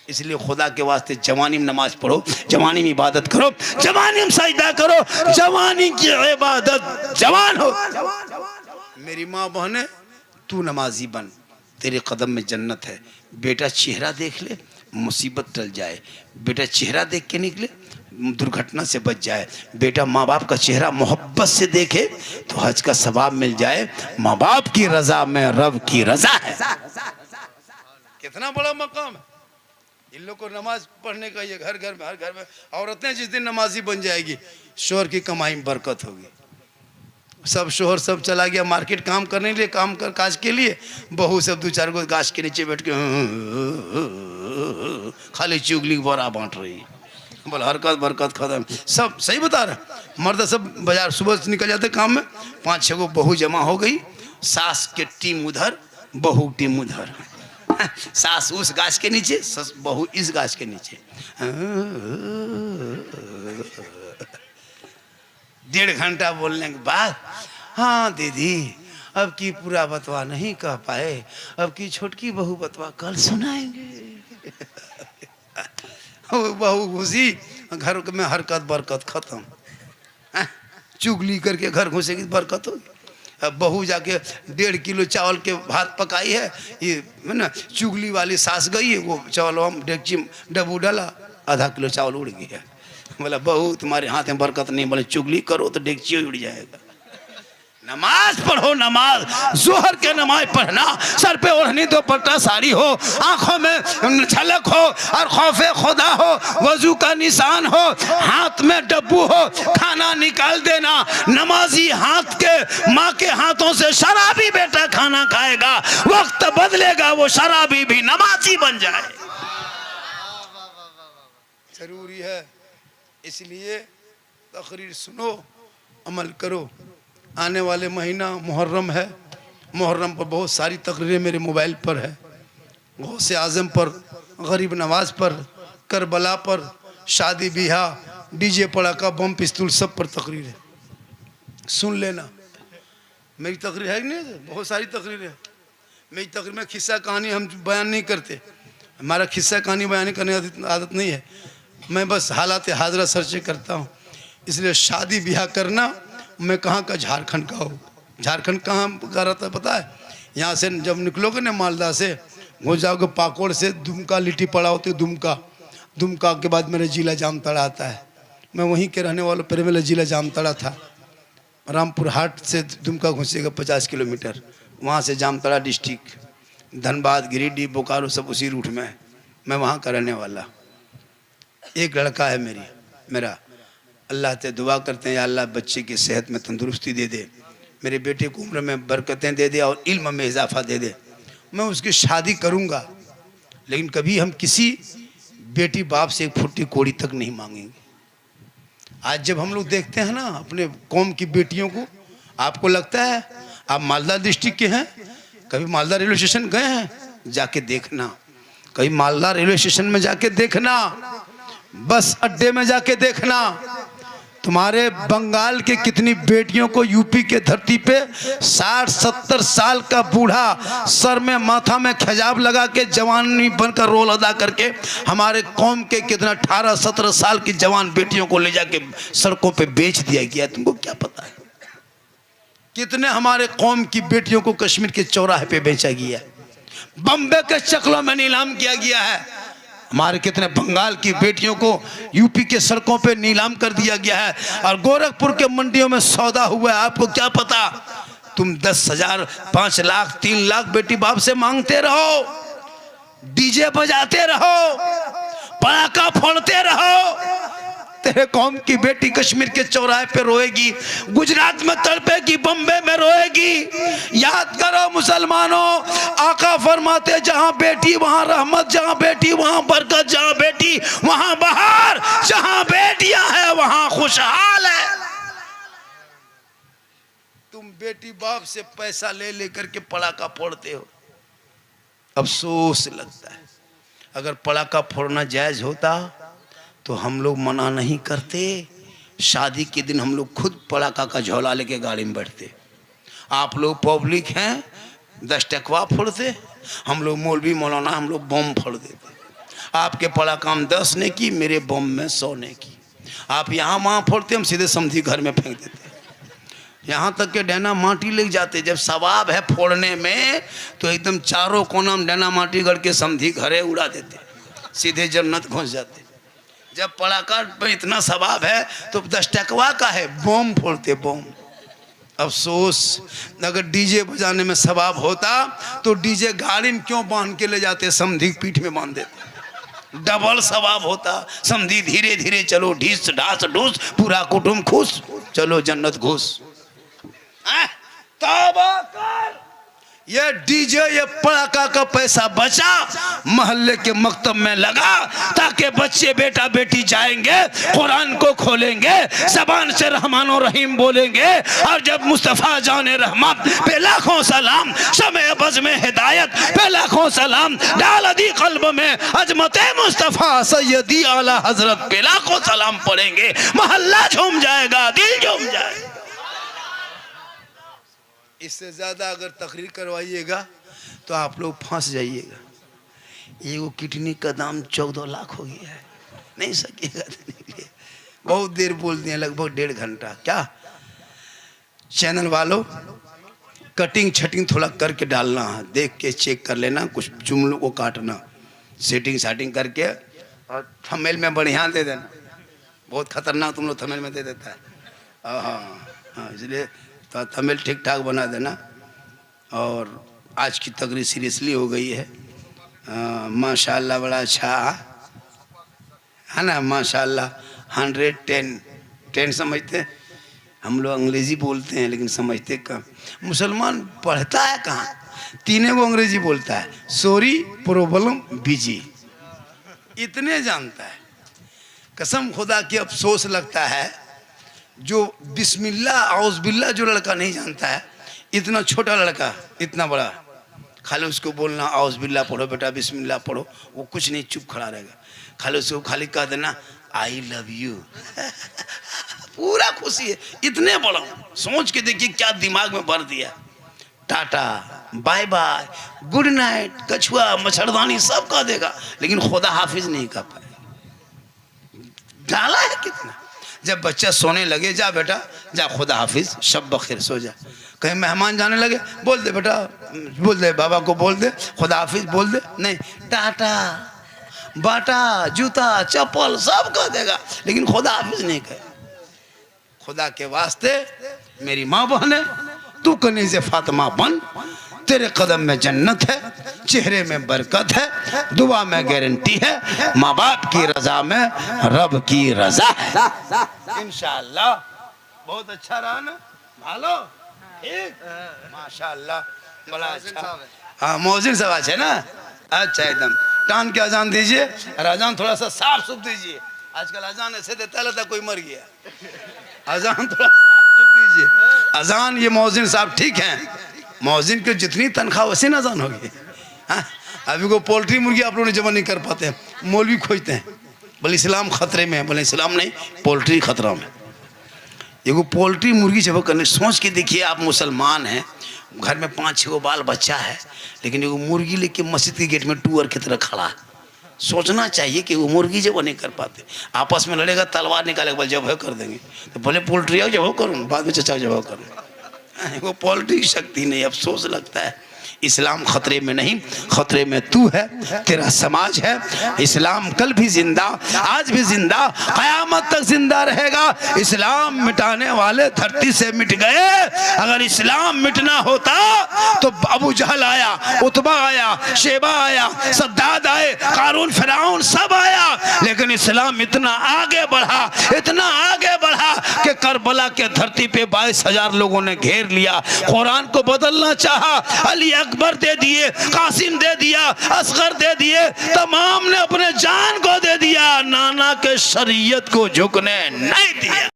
इसलिए खुदा के वास्ते जवानी में नमाज पढ़ो, जवानी में इबादत करो, जवानी में सजदा करो, जवानी की इबादत, जवान हो। मेरी माँ बहने, तू नमाजी बन, तेरे कदम में जन्नत है। बेटा चेहरा देख ले, मुसीबत टल जाए। बेटा चेहरा देख के निकले, दुर्घटना से बच जाए। बेटा माँ बाप का चेहरा मोहब्बत से देखे तो हज का सवाब मिल जाए। माँ बाप की रजा में रब की रजा है। कितना बड़ा मकाम है इन लोग को नमाज पढ़ने का। ये घर घर में, हर घर में औरतें जिस दिन नमाजी बन जाएगी, शोहर की कमाई में बरकत होगी। सब शोहर सब चला गया मार्केट काम करने के लिए, काम कर काज के लिए, बहू सब दो चार गो गाछ के नीचे बैठ के खाली चुगली बोरा बांट रही है। बोला हरकत बरकत खत्म। सब सही बता रहे। मर्द सब बाजार सुबह से निकल जाते काम में, 5-6 गो बहू जमा हो गई। सास के टीम उधर, बहू टीम उधर। सास उस गाछ के नीचे, बहू इस गाछ के नीचे। 1.5 घंटा बोलने के बाद, हाँ दीदी अब की पूरा बतवा नहीं कह पाए, अब की छोटकी बहू बतवा कल सुनाएंगे। बहू घुसी घर में, हरकत बरकत खत्म। चुगली करके घर घुसेगी बरकत होगी। अब बहू जाके 1.5 किलो चावल के भात पकाई है, ये है ना, चुगली वाली सास गई है, वो चावल हम डेगची डबू डाला, आधा किलो चावल उड़ गया। बोला बहू तुम्हारे हाथ में बरकत नहीं, बोले चुगली करो तो डेगची उड़ जाएगा। नमाज पढ़ो, नमाज जोहर के नमाज पढ़ना, सर पे ओढ़नी दुपट्टा साड़ी हो, आंखों में झलक हो और खौफे खुदा हो, वजू का निशान हो, हाथ में डब्बू हो, खाना निकाल देना। नमाजी हाथ के, माँ के हाथों से शराबी बेटा खाना खाएगा, वक्त बदलेगा, वो शराबी भी नमाजी बन जाए। जरूरी है, इसलिए तकरीर सुनो, अमल करो। आने वाले महीना मुहर्रम है, मुहर्रम पर बहुत सारी तकरीरें मेरे मोबाइल पर है। गौसे आज़म पर, गरीब नवाज पर, करबला पर, शादी ब्याह, डीजे पड़ाका, बम पिस्तूल, सब पर तकरीर है, सुन लेना। मेरी तकरीर है कि नहीं? बहुत सारी तकरीर है। मेरी तकरीर में किस्सा कहानी हम बयान नहीं करते, हमारा किस्सा कहानी बयान करने की आदत नहीं है। मैं बस हालात हाजरा सर्च करता हूँ। इसलिए शादी ब्याह करना, मैं कहाँ का, झारखंड का हूँ। झारखंड कहाँ का रहता है पता है? यहाँ से जब निकलोगे ना मालदा से, घुस जाओगे पाकोड़ से, दुमका लिट्टी पड़ा होती है, दुमका। दुमका के बाद मेरा जिला जामताड़ा आता है। मैं वहीं के रहने वालों, पहले मेरा जिला जामताड़ा था। रामपुर हाट से दुमका घुसेगा 50 किलोमीटर, वहाँ से जामताड़ा डिस्ट्रिक्ट, धनबाद, गिरिडीह, बोकारो सब उसी रूट में है। मैं वहाँ का रहने वाला। एक लड़का है मेरा, अल्लाह से दुआ करते हैं या अल्लाह बच्चे की सेहत में तंदुरुस्ती दे दे, मेरे बेटे को उम्र में बरकतें दे दे और इल्म में इजाफा दे दे। मैं उसकी शादी करूँगा, लेकिन कभी हम किसी बेटी बाप से 1 फुट्टी कोड़ी तक नहीं मांगेंगे। आज जब हम लोग देखते हैं ना अपने कौम की बेटियों को, आपको लगता है, आप मालदा डिस्ट्रिक्ट के हैं, कभी मालदा रेलवे स्टेशन गए हैं? जाके देखना, कभी मालदा रेलवे स्टेशन में जाके देखना, बस अड्डे में जाके देखना। तुम्हारे बंगाल के कितनी बेटियों को यूपी के धरती पे 60-70 साल का बूढ़ा सर में माथा में खिजाब लगा के जवानी बनकर रोल अदा करके, हमारे कौम के कितना 18-17 साल की जवान बेटियों को ले जाके सड़कों पे बेच दिया गया। तुमको क्या पता है? कितने हमारे कौम की बेटियों को कश्मीर के चौराहे पे बेचा गया है, बम्बे के चकलों में नीलाम किया गया है। हमारे कितने बंगाल की बेटियों को यूपी के सड़कों पे नीलाम कर दिया गया है, और गोरखपुर के मंडियों में सौदा हुआ है। आपको क्या पता? तुम 10,000, 5 लाख, 3 लाख बेटी बाप से मांगते रहो, डीजे बजाते रहो, पटाखा फोड़ते रहो, तेरे कौम की बेटी कश्मीर के चौराहे पे रोएगी, गुजरात में तड़पेगी, बम्बे में रोएगी। याद करो मुसलमानों, आका फरमाते जहां बेटी वहां रहमत, जहां बेटी वहां बरकत, जहां बेटी वहां बहार, जहां बेटियां हैं वहां खुशहाल है। तुम बेटी बाप से पैसा ले लेकर के पटाखा फोड़ते हो, अफसोस लगता है। अगर पटाखा फोड़ना जायज होता तो हम लोग मना नहीं करते। शादी के दिन हम लोग खुद पटाखा का झोला लेके गाड़ी में बैठते। आप लोग पब्लिक हैं, 10 टकवा फोड़ते, हम लोग मौलवी मौलाना हम लोग बम फोड़ देते। आपके पड़ा काम 10 ने की, मेरे बम में 100 ने की। आप यहाँ वहाँ फोड़ते, हम सीधे समझी घर में फेंक देते। यहाँ तक के डैना माटी लग जाते। जब सवाब है फोड़ने में तो एकदम चारों कोना में डैना माटी गढ़ के समझी घरे उड़ा देते, सीधे जन्नत घुस जाते। जब पड़ाका पे इतना सवाब है तो 10 टकवा का है, बम फोड़ते बम। अफसोस, अगर डीजे बजाने में सवाब होता तो डीजे गाड़ी में क्यों बांध के ले जाते, समधी पीठ में बांध देते, डबल सवाब होता। समधी धीरे धीरे चलो, ढीस ढास ढूस, पूरा कुटुंब खुश, चलो जन्नत घुस। तौबा कर, ये डीजे ये पड़ाका का पैसा बचा, मोहल्ले के मकतब में लगा, ताकि बच्चे बेटा बेटी जाएंगे, कुरान को खोलेंगे, जबान से रहमान और रहीम बोलेंगे, और जब मुस्तफ़ा जाने रहमत पे लाखों सलाम, शमे बज़ में हिदायत पे लाखों सलाम, डाल दी कल्ब में अजमत मुस्तफ़ा सैयदी आला हजरत पे लाखों सलाम पढ़ेंगे, मोहल्ला झूम जाएगा, दिल झूम जाएगा। इससे ज़्यादा अगर तकरीर करवाइएगा तो आप लोग फंस जाइएगा। एगो किडनी का दाम 14 लाख हो गया है, नहीं सकेगा देने के लिए। बहुत देर बोल दिए, लगभग 1.5 घंटा। क्या चैनल वालों, कटिंग छटिंग थोड़ा करके डालना है, देख के चेक कर लेना, कुछ जुमलों को काटना, सेटिंग साटिंग करके, और थंबनेल में बढ़िया दे देना। बहुत खतरनाक तुम लोग थंबनेल में दे देता है। हाँ, इसलिए तो थंबनेल ठीक ठाक बना देना। और आज की तकरीर सीरियसली हो गई है। माशाल्लाह बड़ा अच्छा है ना, माशाल्लाह 110 समझते हैं हम लोग, अंग्रेज़ी बोलते हैं लेकिन समझते कम। मुसलमान पढ़ता है कहाँ, 3 को अंग्रेज़ी बोलता है, सॉरी प्रॉब्लम बिजी, इतने जानता है। कसम खुदा की अफसोस लगता है जो बिस्मिल्लाह औज़बिल्लाह जो लड़का नहीं जानता है, इतना छोटा लड़का इतना बड़ा, खाली उसको बोलना औज़बिल्लाह पढ़ो बेटा, बिस्मिल्लाह पढ़ो, वो कुछ नहीं, चुप खड़ा रहेगा। खाली उसको खाली कह देना आई लव यू पूरा खुशी है। इतने बड़ा, सोच के देखिए क्या दिमाग में भर दिया। टाटा, बाय बाय, गुड नाइट, कछुआ, मच्छरदानी सब कह देगा, लेकिन खुदा हाफिज नहीं कह पाए। डाला है कितना। जब बच्चा सोने लगे, जा बेटा जा, खुदा हाफिज, शब बखैर, सो जा। कहीं मेहमान जाने लगे, बोल दे बेटा, बोल दे बाबा को, बोल दे खुदा हाफिज, बोल दे। नहीं, टाटा, बाटा, जूता, चप्पल सब कह देगा, लेकिन खुदा हाफिज नहीं कहे। खुदा के वास्ते मेरी माँ बहने, तू कनीज़े फातिमा बन, तेरे कदम में जन्नत है, चेहरे में बरकत है, दुआ में गारंटी है, माँ बाप की रजा में रब की रजा है। इंशाअल्लाह बहुत अच्छा रहा ना, भालो ठीक, माशाअल्लाह बड़ा अच्छा। हाँ, मौजिन सब अच्छे ना, अच्छा एकदम। टान के अजान दीजिए, और अजान थोड़ा सा साफ सुफ दीजिए। आजकल अजान ऐसे देता रहता कोई मर गया, अजान थोड़ा साफ सुफ दीजिए। अजान ये मौजिन साहब ठीक हैं, मौजिन की जितनी तनख्वाह वैसे न अजान होगी। हाँ, अभी को पोल्ट्री मुर्गी आप लोग जमा नहीं कर पाते हैं, मौलवी खोजते हैं, बोले इस्लाम खतरे में है, बोले इस्लाम नहीं, पोल्ट्री खतरा में। एगो पोल्ट्री मुर्गी जब करने, सोच के देखिए, आप मुसलमान हैं, घर में 5-6 बाल बच्चा है, लेकिन एगो मुर्गी लेके मस्जिद के गेट में टूअर की तरह खड़ा है। सोचना चाहिए कि वो मुर्गी जब नहीं कर पाते, आपस में लड़ेगा, तलवार निकालेगा, बोले जब कर देंगे, तो बोले पोल्ट्री आओ जब करूँ, बाद में चचा जब करूँ। वो पोल्ट्री शक्ति नहीं। अफसोस लगता है, इस्लाम खतरे में नहीं, खतरे में तू है, तेरा समाज है। इस्लाम कल भी जिंदा, आज भी जिंदा, क़यामत तक जिंदा रहेगा। इस्लाम मिटाने वाले धरती से मिट गए। अगर इस्लाम मिटना होता तो अबू जहल आया, उतबा आया, शेबा आया, सद्दाद आए, कारून, फिरौन सब आया, लेकिन इस्लाम इतना आगे बढ़ा, इतना आगे बढ़ा कि करबला के धरती पे 22,000 लोगों ने घेर लिया। कुरान को बदलना चाहा, अली अकबर दे दिए, कासिम दे दिया, असगर दे दिए, तमाम ने अपने जान को दे दिया, नाना के शरीयत को झुकने नहीं दिया।